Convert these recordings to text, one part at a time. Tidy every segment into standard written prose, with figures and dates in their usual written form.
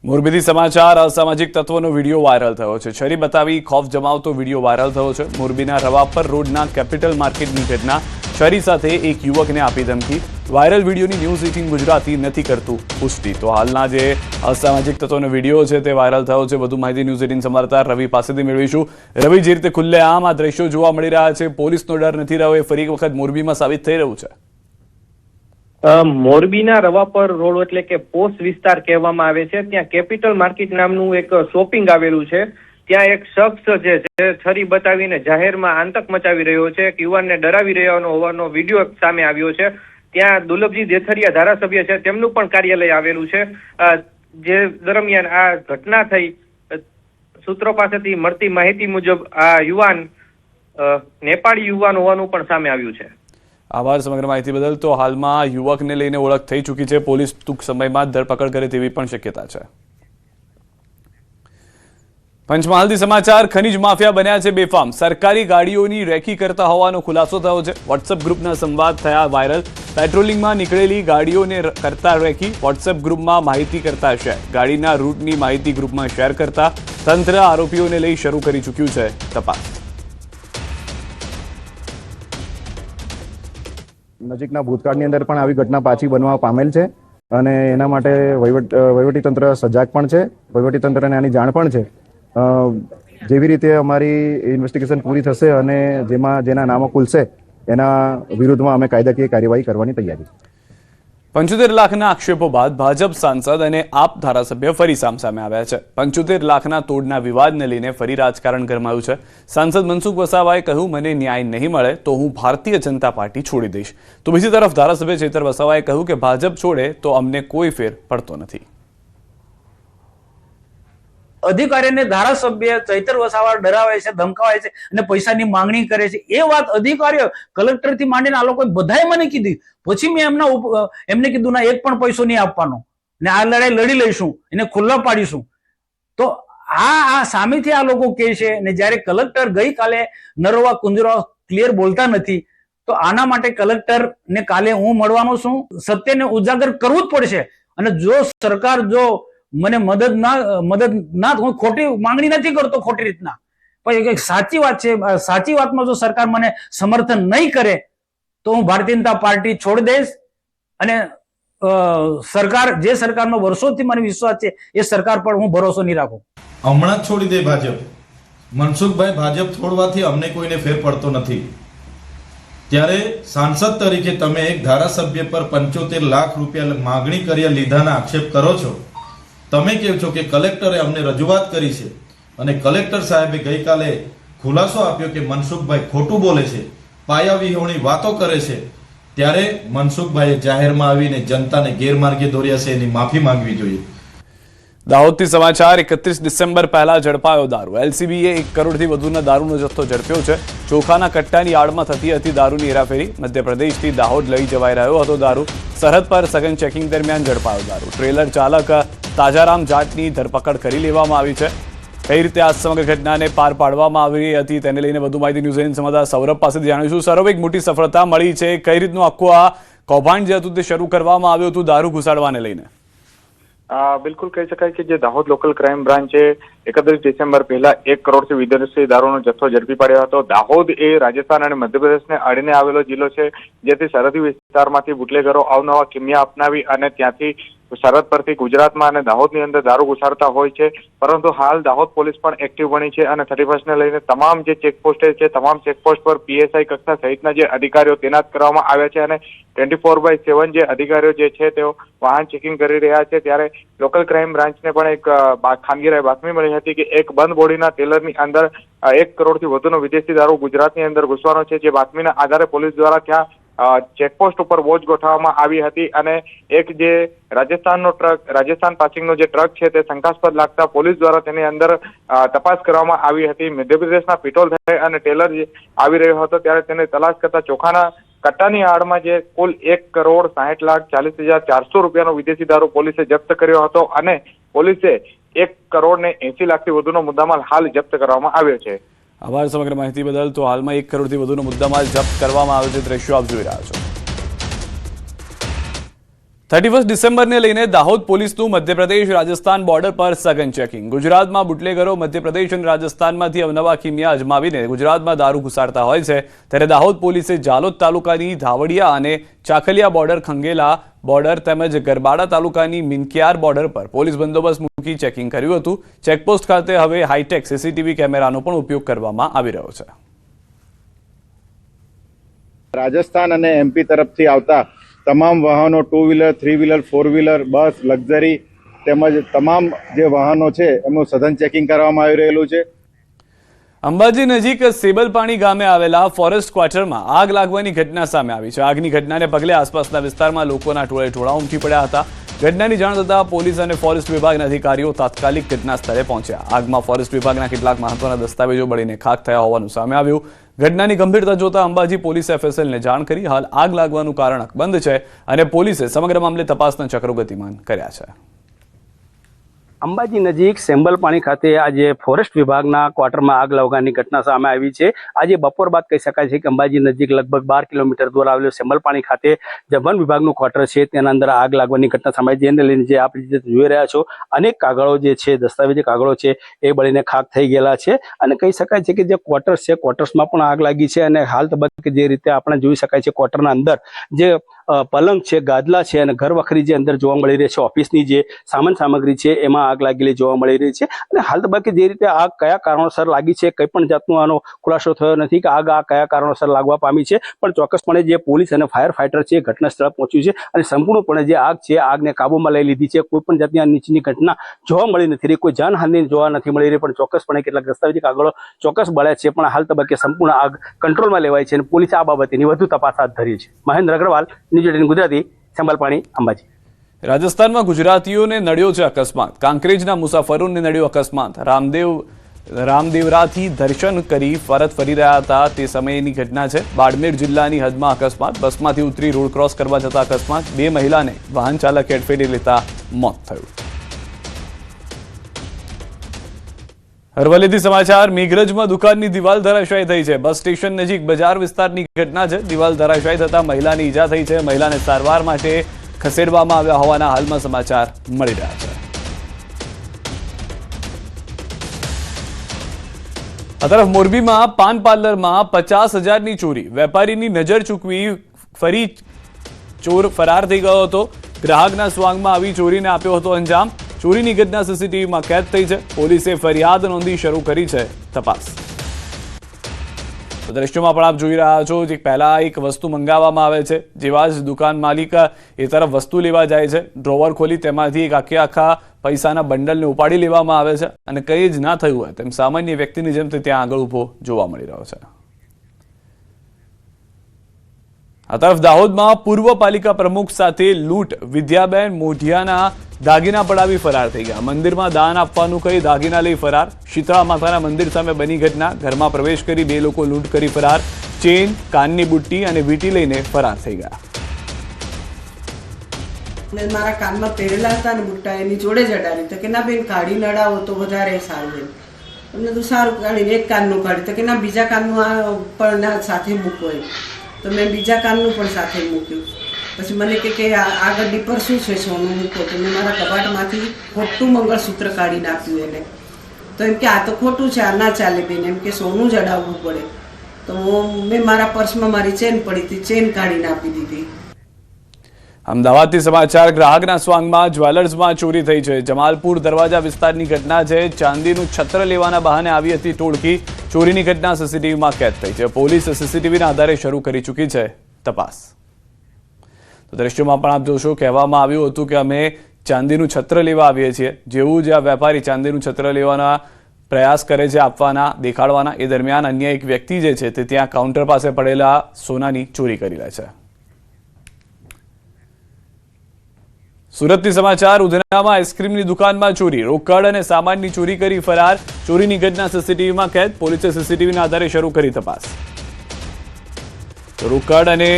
મોરબીથી સમાચાર અસામાજિક તત્વોનો વિડીયો વાયરલ થયો છે। છરી બતાવી ખોફ જમાવતો વિડીયો વાયરલ થયો છે। મોરબીના રવાપર રોડના કેપિટલ માર્કેટની ઘટના। છરી સાથે એક યુવકને આપી ધમકી। વાયરલ વિડીયોની ન્યૂઝ 18 ગુજરાતી નથી કરતું પુષ્ટિ। તો હાલના જે અસામાજિક તત્વોનો વિડીયો છે તે વાયરલ થયો છે। વધુ માહિતી ન્યૂઝ 18 સંવાદદાતા રવિ પાસેથી મેળવીશું। રવિ, જે રીતે ખુલ્લેઆમ આ દ્રશ્યો જોવા મળી રહ્યા છે, પોલીસનો ડર નથી રહ્યો, એ ફરી એક વખત મોરબીમાં સાબિત થઈ રહ્યું છે। મોરબીના રવાપર રોડ એટલે કે પોસ્ટ વિસ્તાર કહેવામાં આવે છે, ત્યાં કેપિટલ માર્કેટ નામનું એક શોપિંગ આવેલું છે। ત્યાં એક શખ્સ જે છે છરી બતાવીને જાહેરમાં આતંક મચાવી રહ્યો છે, એક યુવાનને ડરાવી રહ્યો હોવાનો વિડીયો સામે આવ્યો છે। ત્યાં દુલભજી દેથરિયા ધારાસભ્ય છે, તેમનું પણ કાર્યાલય આવેલું છે। જે દરમિયાન આ ઘટના થઈ, સૂત્રો પાસેથી મળતી માહિતી મુજબ આ યુવાન નેપાળી યુવાન હોવાનું પણ સામે આવ્યું છે। આભાર સમગ્ર માહિતી બદલ। તો હાલમાં યુવકને લઈને ઓળખ થઈ ચૂકી છે। પોલીસ ટૂંક સમયમાં ધરપકડ કરે તેવી પણ શક્યતા છે। પંચમહાલથી સમાચાર। ખનીજ માફિયા બન્યા છે બેફામ। સરકારી ગાડીઓની રેકી કરતા હોવાનો ખુલાસો થયો છે। વોટ્સએપ ગ્રુપના સંવાદ થયા વાયરલ। પેટ્રોલિંગમાં નીકળેલી ગાડીઓને કરતા રેકી, વોટ્સએપ ગ્રુપમાં માહિતી કરતા શેર, ગાડીના રૂટની માહિતી ગ્રુપમાં શેર કરતા તંત્ર આરોપીઓને લઈ શરૂ કરી ચૂક્યું છે તપાસ। નજીકના ભૂતકાળની અંદર પણ આવી ઘટના પાછી બનવા પામેલ છે અને એના માટે વહીવટીતંત્ર સજાગ પણ છે। વહીવટીતંત્રને આની જાણ પણ છે। જેવી રીતે અમારી ઇન્વેસ્ટિગેશન પૂરી થશે અને જેના નામો ખુલશે એના વિરુદ્ધમાં અમે કાયદાકીય કાર્યવાહી કરવાની તૈયારી છે। 75 લાખના આક્ષેપો બાદ ભાજપ સાંસદ અને આપ ધારાસભ્ય ફરી સામસામે આવ્યા છે। 75 લાખના તોડના વિવાદને લઈને ફરી રાજકારણ ગરમાયું છે। સાંસદ મનસુખ વસાવાએ કહ્યું, મને ન્યાય નહીં મળે તો હું ભારતીય જનતા પાર્ટી છોડી દઈશ। તો બીજી તરફ ધારાસભ્ય ચેતર વસાવાએ કહ્યું કે ભાજપ છોડે તો અમને કોઈ ફેર પડતો નથી। અધિકારીને ધારાસભ્ય ચૈતર વસાવા ડરાવે છે, ધમકાવે છે અને પૈસાની માંગણી કરે છે, એ વાત અધિકારીઓ કલેક્ટરથી માંડીને આ લોકોએ બધાએ મને કીધી। પછી મેં એમને કીધું ના, એક પણ પૈસો નહીં આપવાનો ને આ લડાઈ લડી લઈશું, એને ખુલ્લા પાડીશું। તો આ સામેથી આ લોકો કહે છે ને જ્યારે કલેક્ટર ગઈકાલે નરવા કુંજરા ક્લિયર બોલતા નથી, તો આના માટે કલેક્ટર ને કાલે હું મળવાનો છું। સત્યને ઉજાગર કરવું જ પડશે અને જો સરકાર જો મને મદદ ના હું ખોટી માંગણી નથી કરતો ખોટી રીતના, પણ સાચી વાત છે, સાચી વાતમાં જો સરકાર મને સમર્થન નહીં કરે તો હું ભારતીય જનતા પાર્ટી છોડી દઈશ અને જે સરકારનો વર્ષોથી મને વિશ્વાસ છે એ સરકાર પર હું ભરોસો નહીં રાખું। હમણાં જ છોડી દે ભાજપ। મનસુખભાઈ, ભાજપ છોડવાથી અમને કોઈને ફેર પડતો નથી। ત્યારે સાંસદ તરીકે તમે એક ધારાસભ્ય પર 75 લાખ રૂપિયા માગણી કર્યા લીધાના આક્ષેપ કરો છો। તમે કહો છો કે કલેક્ટરે અમને રજૂઆત કરી છે અને કલેક્ટર સાહેબે ગઈકાલે ખુલાસો આપ્યો કે મનસુખભાઈ ખોટું બોલે છે, પાયાવિહોણી વાતો કરે છે। ત્યારે મનસુખભાઈએ જાહેરમાં આવીને જનતાને ગેરમાર્ગે દોર્યા છે, એની માફી માંગવી જોઈએ। દાહોદથી સમાચાર। 31 ડિસેમ્બર પહેલા ઝડપાયો દારૂ। એલસીબીએ 1 કરોડથી વધુના દારૂનો જથ્થો ઝડપ્યો છે। ચોખાના કટ્ટાની આડમાં થતી હતી દારૂની હેરાફેરી। મધ્યપ્રદેશથી દાહોદ લઈ જવાઈ રહ્યો હતો દારૂ। સરહદ પર સઘન ચેકિંગ દરમિયાન ઝડપાયો દારૂ। ટ્રેલર ચાલક તાજારામ જાટની ધરપકડ કરી લેવામાં આવી છે। કઈ રીતે આ સમગ્ર ઘટનાને પાર પાડવામાં આવી હતી તેને લઈને વધુ માહિતી ન્યૂઝ 18 સંવાદદાતા સૌરભ પાસેથી જાણીશું। સૌરભ, એક મોટી સફળતા મળી છે। કઈ રીતનું આખું આ કૌભાંડ જે હતું તે શરૂ કરવામાં આવ્યું હતું દારૂ ઘુસાડવાને લઈને? બિલકુલ કહી શકાય કે જે દાહોદ લોકલ ક્રાઇમ બ્રાન્ચે 31 ડિસેમ્બર પહેલા 1 કરોડથી વિદેશી દારૂનો જથ્થો ઝડપી પાડ્યો હતો। દાહોદ એ રાજસ્થાન અને મધ્યપ્રદેશને અડીને આવેલો જિલ્લો છે, જેથી સરહદી વિસ્તારમાંથી બુટલેગરો અવનવા કિમિયા અપનાવી અને ત્યાંથી સરહદ પરથી ગુજરાતમાં અને દાહોદની અંદર દારૂ ઘુસાડતા હોય છે। પરંતુ હાલ દાહોદ પોલીસ પણ એક્ટિવ બની છે અને 31ને લઈને તમામ જે ચેકપોસ્ટ છે, તમામ ચેકપોસ્ટ પર પીએસઆઈ કક્ષા સહિતના જે અધિકારીઓ તૈનાત કરવામાં આવ્યા છે અને 24/7 જે અધિકારીઓ જે છે તેઓ વાહન ચેકિંગ કરી રહ્યા છે। ત્યારે લોકલ ક્રાઇમ બ્રાન્ચને પણ એક ખાનગી બાતમી મળી હતી કે એક બંધ બોડીના ટેલરની અંદર 1 કરોડથી વધુનો વિદેશી દારૂ ગુજરાતની અંદર ઘૂસવાનો છે। જે બાતમીના આધારે પોલીસ દ્વારા ત્યાં ચેકપોસ્ટ ઉપર વોચ ગોઠવવામાં આવી હતી અને એક જે રાજસ્થાન પાસિંગનો જે ટ્રક છે તે શંકાસ્પદ લાગતા પોલીસ દ્વારા તેની અંદર તપાસ કરવામાં આવી હતી। મધ્યપ્રદેશના પિટોલ થઈ અને ટેલર આવી રહ્યો હતો, ત્યારે તેને તલાશ કરતા ચોખાના કટ્ટાની આડમાં જે કુલ 1,60,40,400 રૂપિયાનો વિદેશી દારૂ પોલીસે જપ્ત કર્યો હતો અને પોલીસે 1,80 લાખથી વધુનો મુદ્દામાલ હાલ જપ્ત કરવામાં આવ્યો છે। આભાર સમગ્ર માહિતી બદલ। તો હાલમાં 1 કરોડથી વધુનો મુદ્દામાલ જપ્ત કરવામાં આવ્યો છે। દ્રશ્યો આપ જોઈ રહ્યા છો। 31 ડિસેમ્બરને લઈને દાહોદ પોલીસનું મધ્યપ્રદેશ રાજસ્થાન બોર્ડર પર સઘન ચેકિંગ. ગુજરાતમાં બુટલેગરો મધ્યપ્રદેશ અને રાજસ્થાનમાંથી અવનવા કિમિયા અજમાવીને ગુજરાતમાં દારૂ ઘુસાડતા હોય છે, ત્યારે દાહોદ પોલીસે જાલોદ તાલુકાની ધાવડિયા અને ચાખલિયા બોર્ડર, ખંગેલા બોર્ડર તેમજ ગરબાડા તાલુકાની મિનકિયાર બોર્ડર પર પોલીસ બંદોબસ્ત મૂકી ચેકિંગ કર્યું હતું. ચેકપોસ્ટ ખાતે હવે હાઈટેક સીસીટીવી કેમેરાનો પણ ઉપયોગ કરવામાં આવી રહ્યો છે. રાજસ્થાન અને એમપી તરફથી આવતા તમામ વાહનો 2 વ્હીલર, 3 વ્હીલર, 4 વ્હીલર, બસ, લક્ઝરી તેમજ તમામ જે વાહનો છે એમનું સઘન ચેકિંગ કરવામાં આવી રહેલું છે. અંબાજી નજીક સેબલપાણી ગામે આવેલા ફોરેસ્ટ ક્વાર્ટરમાં આગ લાગવાની ઘટના સામે આવી છે. આગની ઘટનાને પગલે આસપાસના વિસ્તારમાં લોકોના ટોળે ઉમટી પડ્યા હતા. ઘટનાની જાણ થતાં પોલીસ અને ફોરેસ્ટ વિભાગના અધિકારીઓ તાત્કાલિક ઘટના સ્થળે પહોંચ્યા. આગમાં ફોરેસ્ટ વિભાગના કેટલાક મહત્વના દસ્તાવેજો બળીને ખાખ થયા હોવાનું સામે આવ્યું. ઘટનાની ગંભીરતા જોતા અંબાજી પોલીસે FSLને જાણ કરી. હાલ આગ લાગવાનું કારણ અકબંધ છે અને પોલીસે સમગ્ર મામલે તપાસના ચક્રો ગતિમાન કર્યા છે. અંબાજી નજીક સેમ્બલપાણી ખાતે આજે ફોરેસ્ટ વિભાગના ક્વાર્ટરમાં આગ લાગવાની ઘટના સામે આવી છે. આજે બપોર બાદ કહી શકાય છે કે અંબાજી નજીક લગભગ 12 કિલોમીટર દૂર આવેલું સેમ્બલપાણી ખાતે જે વન વિભાગનું ક્વાર્ટર છે તેના અંદર આગ લાગવાની ઘટના સામે આવી. જેને લઈને જે આપ જોઈ રહ્યા છો અનેક કાગળો જે છે, દસ્તાવેજી કાગળો છે એ બળીને ખાખ થઈ ગયેલા છે અને કહી શકાય છે કે જે ક્વાર્ટર્સ છે ક્વાર્ટર્સમાં પણ આગ લાગી છે અને હાલ તબક્કે જે રીતે આપણે જોઈ શકાય છે ક્વાર્ટરના અંદર જે પલંગ છે, ગાદલા છે અને ઘર વખરી જે અંદર જોવા મળી રહી છે, ઓફિસની જે સામાન સામગ્રી છે એમાં આગ લાગેલી જોવા મળી રહી છે. અને હાલ તબક્કે જે રીતે આગ કયા કારણોસર લાગી છે કંઈ પણ જાતનો આનો ખુલાસો થયો નથી કે આગ કયા કારણોસર લાગવા પામી છે, પણ ચોક્કસપણે જે પોલીસ અને ફાયર ફાઈટર છે ઘટના સ્થળ પહોંચ્યું છે અને સંપૂર્ણપણે જે આગ છે આગને કાબૂમાં લઈ લીધી છે. કોઈ પણ જાતની આ નીચેની ઘટના જોવા મળી નથી રહી, કોઈ જાનહાનિ જોવા નથી મળી રહી, પણ ચોક્કસપણે કેટલાક દસ્તાવેજી કાગળો ચોક્કસ બળ્યા છે. પણ હાલ તબક્કે સંપૂર્ણ આગ કંટ્રોલમાં લેવાય છે અને પોલીસે આ બાબતેની વધુ તપાસ હાથ ધરી છે. મહેન્દ્ર અગ્રવાલ, ન્યૂઝ 18 ગુજરાતી, સેમ્બલપાણી, અંબાજી. રાજસ્થાનમાં ગુજરાતીઓને નડ્યો છે અકસ્માત. કાંકરેજના મુસાફરોને નડ્યો અકસ્માત. રામદેવરાથી દર્શન કરી પરત ફરી રહ્યા હતા તે સમયની ઘટના છે. બાડમેર જિલ્લાની હદમાં અકસ્માત. બસમાંથી ઉતરી રોડ ક્રોસ કરવા જતા અકસ્માત. 2 મહિલાને વાહન ચાલકે અડફેટે લેતા મોત થયું. અરવલ્લીથી સમાચાર. મેઘરજમાં દુકાનની દિવાલ ધરાશાયી થઈ છે. બસ સ્ટેશન નજીક બજાર વિસ્તારની ઘટના છે. દિવાલ ધરાશાયી થતા મહિલાને ઈજા થઈ છે. મહિલાને સારવાર માટે ખસેડવામાં આવ્યા હોવાના હાલમાં સમાચાર મળી રહ્યા છે. આ તરફ મોરબીમાં પાન પાર્લરમાં 50,000ની ચોરી. વેપારીની નજર ચૂકવી ફરી ચોર ફરાર થઈ ગયો હતો. ગ્રાહકના સ્વાંગમાં આવી ચોરીને આપ્યો હતો અંજામ. ચોરીની ઘટના સીસીટીવીમાં કેદ થઈ છે. પોલીસે ફરિયાદ નોંધી શરૂ કરી છે તપાસ. તો દ્રશ્યોમાં પણ આપ જોઈ રહ્યા છો જે પહેલા એક વસ્તુ મંગાવવામાં આવે છે, જેવા જ દુકાન માલિક એ તરફ વસ્તુ લેવા જાય છે. ડ્રોવર ખોલી તેમાંથી એક આખા પૈસાના બંડલને ઉપાડી લેવામાં આવે છે અને કંઈ જ ના થયું હોય તેમ સામાન્ય વ્યક્તિની જેમ તે ત્યાં આગળ ઊભો જોવા મળી રહ્યો છે. આ તરફ દાહોદમાં પૂર્વ પાલિકા પ્રમુખ સાથે લૂંટ. વિદ્યાબેન મોઢિયાના દાગીના પડાવી ફરાર થઈ ગયા. મંદિરમાં દાન આપવાનું કહી દાગીના લઈ ફરાર. શીતળા માતાના મંદિર સામે બની ઘટના. ઘરમાં પ્રવેશ કરી 2 લોકો લૂંટ કરી ફરાર. ચેન, કાનની બુટ્ટી અને વીંટી લઈને ફરાર થઈ ગયા. મારા કાનમાં પહેરેલા હતા અને બુટ્ટા એની જોડે જ અડાડી તો કે ના બેન કાઢી નડાવો તો વધારે સારું એમ. તમને તો સારું કાઢીને એક કાનનું કાઢી તો કે ના બીજા કાનનું પણ સાથે મૂકો એમ. તો મેં બીજા કાનનું પણ સાથે મૂક્યું. પછી મને કે આ ગड्डी પર શું છે સોનું મૂકો. તો મેં મારા કબાટમાંથી ખોટું મંગળસૂત્ર કાઢી નાખ્યું એને. તો એમ કે આ તો ખોટું છે, આ ના ચાલે બેન, એમ કે સોનું જ અડાવવું પડે. તો મેં મારા પર્સમાં મારી ચેન પડી હતી, ચેન કાઢીને આપી દીધી. અમદાવાદથી સમાચાર. ગ્રાહકના સ્વાંગમાં જ્વેલર્સમાં ચોરી થઈ છે. જમાલપુર દરવાજા વિસ્તારની ઘટના છે. ચાંદીનું છત્ર લેવાના બહાને આવી હતી ટોળકી. ચોરીની ઘટના સીસીટીવીમાં કેદ થઈ છે. પોલીસ સીસીટીવીના આધારે શરૂ કરી ચૂકી છે તપાસ. તો દ્રશ્યોમાં પણ આપ જોશો કહેવામાં આવ્યું હતું કે અમે ચાંદીનું છત્ર લેવા આવીએ છીએ. જેવું જ આ વેપારી ચાંદીનું છત્ર લેવાના પ્રયાસ કરે છે, આપવાના, દેખાડવાના, એ દરમિયાન અન્ય એક વ્યક્તિ જે છે તે ત્યાં કાઉન્ટર પાસે પડેલા સોનાની ચોરી કરી લે છે. સુરતથી સમાચાર. ઉધનામાં આઈસ્ક્રીમની દુકાનમાં ચોરી. રોકડ અને સામાનની ચોરી કરી ફરાર. ચોરીની ઘટના સીસીટીવીમાં કેદ. પોલીસે સીસીટીવીના આધારે શરૂ કરી તપાસ. રોકડ અને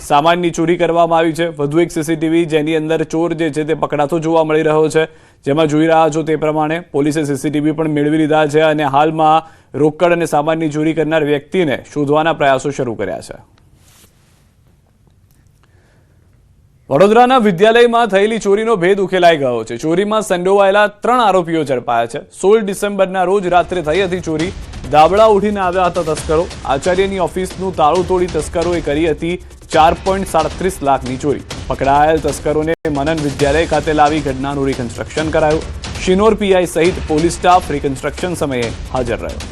સામાનની ચોરી કરવામાં આવી છે. વધુ એક સીસીટીવી જેની અંદર ચોર જે છે તે પકડાતો જોવા મળી રહ્યો છે. જેમાં જોઈ રહ્યા છો તે પ્રમાણે પોલીસે સીસીટીવી પણ મેળવી લીધા છે અને હાલમાં રોકડ અને સામાનની ચોરી કરનાર વ્યક્તિને શોધવાના પ્રયાસો શરૂ કર્યા છે. વડોદરાના વિદ્યાલયમાં થયેલી ચોરીનો ભેદ ઉકેલાઈ ગયો છે. ચોરીમાં સંડોવાયેલા 3 આરોપીઓ ઝડપાયા છે. 16 ડિસેમ્બરના રોજ રાત્રે થઈ હતી ચોરી. દાબડા ઉઠીને આવ્યા હતા તસ્કરો. આચાર્યની ઓફિસનું તાળું તોડી તસ્કરોએ કરી હતી 4.37 લાખની ચોરી. પકડાયેલ તસ્કરોને મનન વિદ્યાલય ખાતે લાવી ઘટનાનું રિકન્સ્ટ્રક્શન કરાયું. શિનોર પીઆઈ સહિત પોલીસ સ્ટાફ રિકન્સ્ટ્રક્શન સમયે હાજર રહ્યો.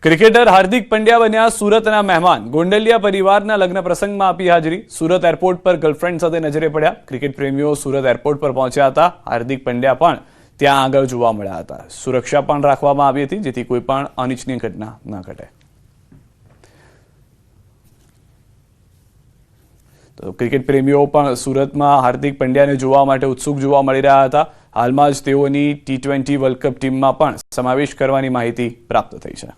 ક્રિકેટર હાર્દિક પંડ્યા બન્યા સુરતના મહેમાન. ગોંડલિયા પરિવારના લગ્ન પ્રસંગમાં આપી હાજરી. સુરત એરપોર્ટ પર ગર્લફ્રેન્ડ સાથે નજરે પડ્યા. ક્રિકેટ પ્રેમીઓ સુરત એરપોર્ટ પર પહોંચ્યા હતા. હાર્દિક પંડ્યા પણ ત્યાં આગળ જોવા મળ્યા હતા. સુરક્ષા પણ રાખવામાં આવી હતી જેથી કોઈ પણ અનિચ્છનીય ઘટના ન ઘટે. તો ક્રિકેટ પ્રેમીઓ પણ સુરતમાં હાર્દિક પંડ્યાને જોવા માટે ઉત્સુક જોવા મળી રહ્યા હતા. હાલમાં જ તેઓની T20 વર્લ્ડ કપ ટીમમાં પણ સમાવેશ કરવાની માહિતી પ્રાપ્ત થઈ છે.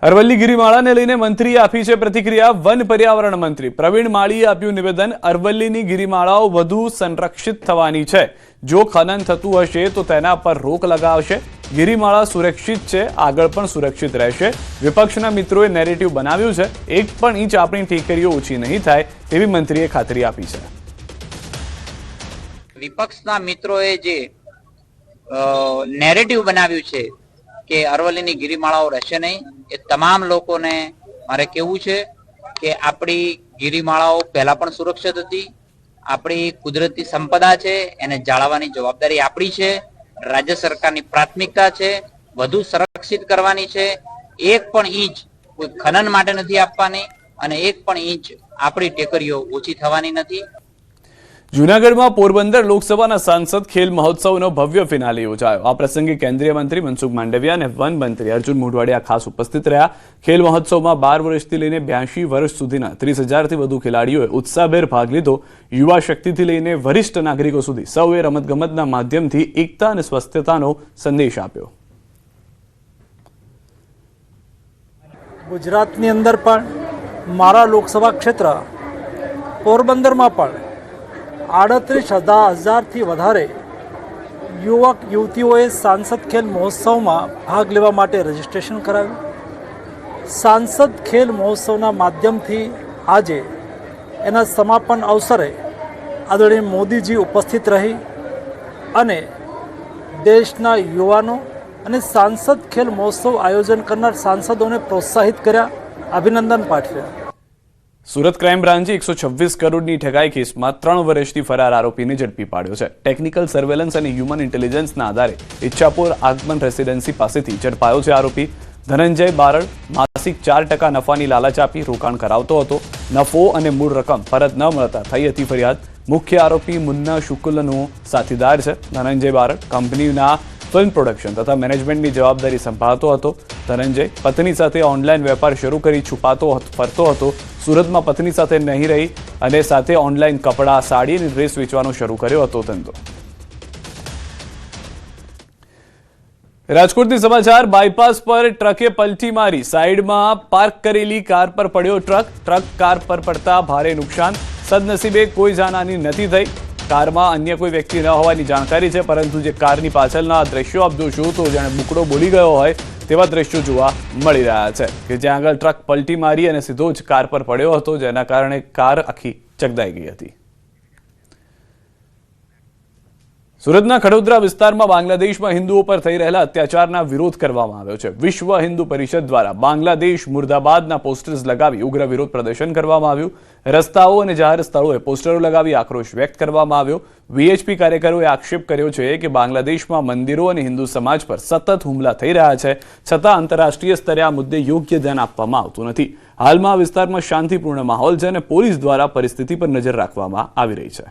અરવલ્લી ગિરિમાળાને લઈને મંત્રીએ આપી છે પ્રતિક્રિયા. વન પર્યાવરણ મંત્રી પ્રવીણ માળીએ આપ્યું નિવેદન. અરવલ્લીની ગિરિમાળાઓ વધુ સંરક્ષિત થવાની છે. જો ખનન થતું હશે તો તેના પર રોક લગાવશે. ગિરિમાળા સુરક્ષિત છે, આગળ પણ સુરક્ષિત રહેશે. વિપક્ષના મિત્રોએ નેરેટિવ બનાવ્યું છે. 1 પણ ઇંચ આપણી ટેકરીઓ ઓછી નહીં થાય તેવી મંત્રીએ ખાતરી આપી છે. વિપક્ષના મિત્રોએ જે નેરેટિવ બનાવ્યું છે કે અરવલ્લીની ગિરિમાળાઓ રહેશે નહીં, એ તમામ લોકોને મારે કહેવું છે કે આપણી ગિરિમાળાઓ પહેલા પણ સુરક્ષિત હતી. આપણી કુદરતી સંપદા છે, એને જાળવવાની જવાબદારી આપણી છે. રાજ્ય સરકારની પ્રાથમિકતા છે, વધુ સંરક્ષિત કરવાની છે. 1 પણ ઇંચ કોઈ ખનન માટે નથી આપવાની અને 1 પણ ઇંચ આપણી ટેકરીઓ ઓછી થવાની નથી. જૂનાગઢમાં પોરબંદર લોકસભાના સાંસદ ખેલ મહોત્સવનો ભવ્ય ફિનાલે યોજાયો. આ પ્રસંગે કેન્દ્રીય મંત્રી મનસુખ માંડવિયા અને વન મંત્રી અર્જુન મોઢવાડિયા ખાસ ઉપસ્થિત રહ્યા. ખેલ મહોત્સવમાં 12 વર્ષથી લઈને 82 વર્ષ સુધીના 30,000થી વધુ ખેલાડીઓએ ઉત્સાહભેર ભાગ લીધો. યુવા શક્તિથી લઈને વરિષ્ઠ નાગરિકો સુધી સૌએ રમતગમતના માધ્યમથી એકતા અને સ્વસ્થતાનો સંદેશ આપ્યો. ગુજરાતની અંદર પણ મારા લોકસભા ક્ષેત્ર પોરબંદરમાં પણ 38,000થી વધારે યુવક યુવતીઓએ સાંસદ ખેલ મહોત્સવમાં ભાગ લેવા માટે રજીસ્ટ્રેશન કરાવ્યું. સાંસદ ખેલ મહોત્સવના માધ્યમથી આજે એના સમાપન અવસરે આદરણીય મોદીજી ઉપસ્થિત રહી અને દેશના યુવાનો અને સાંસદ ખેલ મહોત્સવ આયોજન કરનાર સાંસદોને પ્રોત્સાહિત કર્યા, અભિનંદન પાઠવ્યા. સુરત ક્રાઇમ બ્રાન્ચે 126 કરોડની ઠગાઈ કેસમાં 3 વર્ષથી ફરાર આરોપીને ઝડપી પાડ્યો છે. ટેકનિકલ સર્વેલન્સ અને હ્યુમન ઇન્ટેલિજન્સના આધારે ઈચ્છાપુર આગમન રેસિડેન્સી પાસેથી ઝડપાયો છે આરોપી. ધનંજય બારડ માસિક 4% નફાની લાલચ આપી રોકાણ કરાવતો હતો. નફો અને મૂળ રકમ પરત ન મળતા થઈ હતી ફરિયાદ. મુખ્ય આરોપી મુન્ના શુક્લનો સાથીદાર છે. ધનંજય બારડ કંપનીના ફિલ્મ પ્રોડક્શન તથા મેનેજમેન્ટની જવાબદારી સંભાળતો હતો. ધનંજય પત્ની સાથે ઓનલાઈન વેપાર શરૂ કરી છુપાતો ફરતો હતો. સુરતમાં પત્ની સાથે નહીં રહી અને સાથે ઓનલાઈન કપડાં, સાડી અને ડ્રેસ વેચવાનો શરૂ કર્યો હતો ધંધો. રાજકોટથી સમાચાર. બાયપાસ પર ટ્રકે પલટી મારી. સાઈડમાં પાર્ક કરેલી કાર પર પડ્યો ટ્રક કાર પર પડતા ભારે નુકસાન. સદનસીબે કોઈ જાનહાની નથી થઈ. કારમાં અન્ય કોઈ વ્યક્તિ ન હોવાની જાણકારી છે, પરંતુ જે કારની પાછળના દ્રશ્યો આપ જોશો તો જાણે બુકડો બોલી ગયો હોય તેવા દ્રશ્યો જોવા મળી રહ્યા છે કે જ્યાં આગળ ટ્રક પલટી મારી અને સીધો જ કાર પર પડ્યો હતો, જેના કારણે કાર આખી ચગદાઈ ગઈ હતી. સુરતના ખડોદરા વિસ્તારમાં બાંગ્લાદેશમાં હિન્દુઓ પર થઈ રહેલા અત્યાચારના વિરોધ કરવામાં આવ્યો છે. વિશ્વ હિન્દુ પરિષદ દ્વારા બાંગ્લાદેશ મુર્દાબાદના પોસ્ટર્સ લગાવી ઉગ્ર વિરોધ પ્રદર્શન કરવામાં આવ્યું. રસ્તાઓ અને જાહેર સ્થળોએ પોસ્ટરો લગાવી આક્રોશ વ્યક્ત કરવામાં આવ્યો. વીએચપી કાર્યકરોએ આક્ષેપ કર્યો છે કે બાંગ્લાદેશમાં મંદિરો અને હિન્દુ સમાજ પર સતત હુમલા થઈ રહ્યા છે, છતાં આંતરરાષ્ટ્રીય સ્તરે આ મુદ્દે યોગ્ય ધ્યાન આપવામાં આવતું નથી. હાલમાં આ વિસ્તારમાં શાંતિપૂર્ણ માહોલ છે અને પોલીસ દ્વારા પરિસ્થિતિ પર નજર રાખવામાં આવી રહી છે.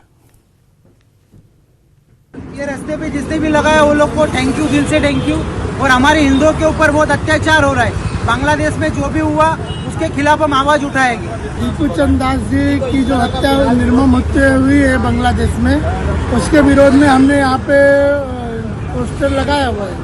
ये रास्ते पे जिसने भी लगाया वो लोग को थैंक यू, दिल से थैंक यू. और हमारे हिंदुओं के ऊपर बहुत अत्याचार हो रहा है. बांग्लादेश में जो भी हुआ उसके खिलाफ हम आवाज उठाएंगे. टीकूचंद दास जी की जो हत्या निर्मम हत्या हुई है बांग्लादेश में, उसके विरोध में हमने यहाँ पे पोस्टर लगाया हुआ है.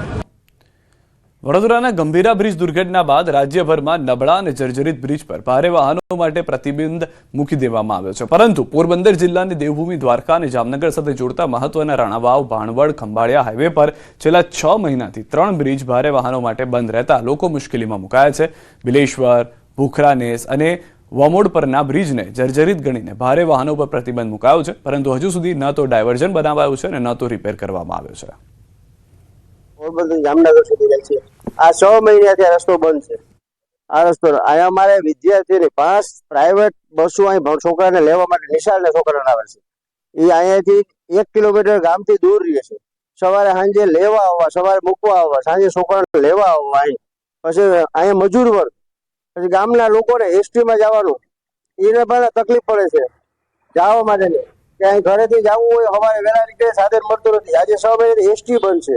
વડોદરાના ગંભીરા બ્રિજ દુર્ઘટના બાદ રાજ્યભરમાં નબળા અને જર્જરિત બ્રિજ પર ભારે વાહનો માટે પ્રતિબંધ મૂકી દેવામાં આવ્યો છે, પરંતુ પોરબંદર જિલ્લાની દેવભૂમિ દ્વારકા અને જામનગર સાથે જોડતા મહત્વના રાણાવાવ, ભાણવડ, ખંભાળિયા હાઈવે પર છેલ્લા 6 મહિનાથી 3 બ્રિજ ભારે વાહનો માટે બંધ રહેતા લોકો મુશ્કેલીમાં મુકાયા છે. બિલેશ્વર, ભૂખરાનેસ અને વમોડ પરના બ્રિજને જર્જરિત ગણીને ભારે વાહનો પર પ્રતિબંધ મુકાયો છે, પરંતુ હજુ સુધી ન તો ડાયવર્ઝન બનાવાયું છે અને ન તો રિપેર કરવામાં આવ્યો છે. પોરબંદર જામનગર સુધી જાય છે. આ 6 મહિનાથી આ રસ્તો બંધ છે. આ રસ્તો અહીંયા અમારે વિદ્યાર્થીઓની 5 પ્રાઇવેટ બસો અહીં છોકરાને લેવા માટે નિશાળના છોકરાને આવે છે. એ અહીંયાથી 1 કિલોમીટર ગામથી દૂર રહે છે. સવારે સાંજે લેવા આવવા, સવારે મૂકવા આવવા, સાંજે છોકરાને લેવા આવવા. અહીં પછી અહીંયા મજૂર વર્ગ, પછી ગામના લોકોને એસટીમાં જવાનું એને પણ તકલીફ પડે છે જવા માટેની. કે અહીં ઘરેથી જવું હોય સવારે વહેલા નીકળે સાધન મળતું નથી. આજે 6 મહિનાથી એસટી બંધ છે.